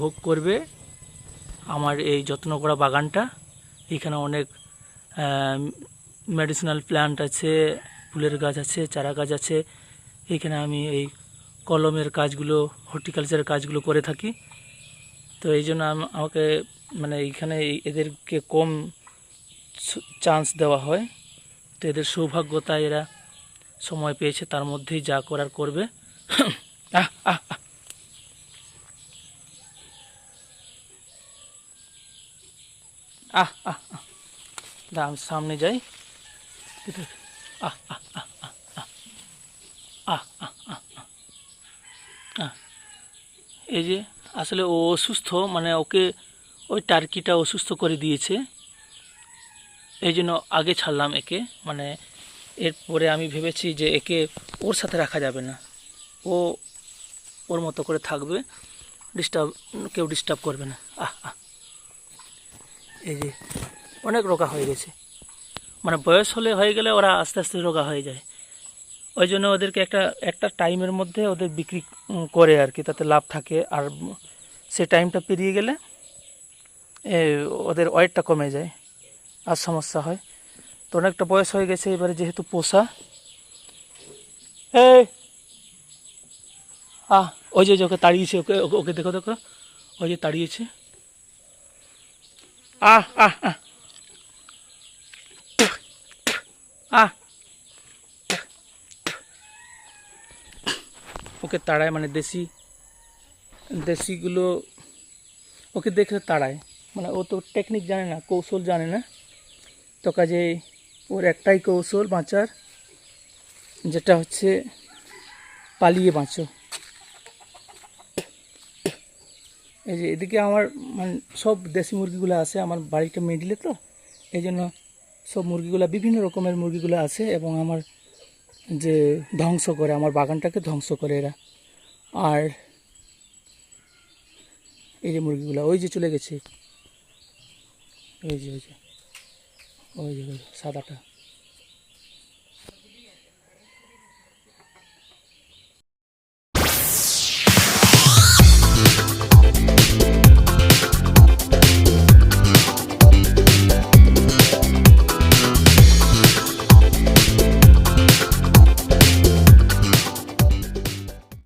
ভোগ করবে আমার এই যত্ন করা বাগানটা। এখানে অনেক মেডিসিনাল প্ল্যান্ট আছে, ফুলের গাছ আছে, চারা গাছ আছে। এখানে আমি এই কলমের কাজগুলো, হর্টিকালচারের কাজগুলো করে থাকি। তো এই জন্য আমাকে মানে এইখানে এদেরকে কম চান্স দেওয়া হয়। তো এদের সৌভাগ্যতায় এরা সময় পেয়েছে, তার মধ্যেই যা করার করবে। আহ আহ আহ। আহ আহ আহ। দাঁড়া, আমি সামনে যাই। আহ আহ আহ আহ আহ আহ আহ। এই যে আসলে ও অসুস্থ, মানে ওকে ওই টার্কিটা অসুস্থ করে দিয়েছে, এই জন্য আগে ছাড়লাম একে। মানে এরপরে আমি ভেবেছি যে একে ওর সাথে রাখা যাবে না, ও ওর মতো করে থাকবে, কেউ ডিস্টার্ব করবে না। আহ আহ। এই যে অনেক রোগা হয়ে গেছে, মানে বয়স হয়ে গেলে ওরা আস্তে আস্তে রোগা হয়ে যায়। ওই জন্য ওদেরকে একটা একটা টাইমের মধ্যে ওদের বিক্রি করে আর কি, তাতে লাভ থাকে। আর সে টাইমটা পেরিয়ে গেলে এ, ওদের ওয়েটটা কমে যায় আর সমস্যা হয়। তো অনেকটা বয়স হয়ে গেছে, এবারে যেহেতু পোষা। এই ওই যে ওকে তাড়িয়েছে, ওকে ওকে ওকে দেখো দেখো, ওই যে তাড়িয়েছে। আহ আহ আহ আহ। ওকে তাড়ায়, মানে দেশিগুলো ওকে দেখে তাড়ায়। মানে ও তো টেকনিক জানে না, কৌশল জানে না। তো কাজে ওর একটাই কৌশল বাঁচার, যেটা হচ্ছে পালিয়ে বাঁচো। এই যে এদিকে আমার মানে সব দেশি মুরগিগুলো আছে, আমার বাড়িটা মিডিলে, তো এই জন্য সব মুরগিগুলো, বিভিন্ন রকমের মুরগিগুলো আছে, এবং আমার যে ধ্বংস করে, আমার বাগানটাকে ধ্বংস করে এরা। আর এই যে মুরগিগুলো ওই যে চলে গেছে, ওই যে ওই যে ওই যে সাদাটা।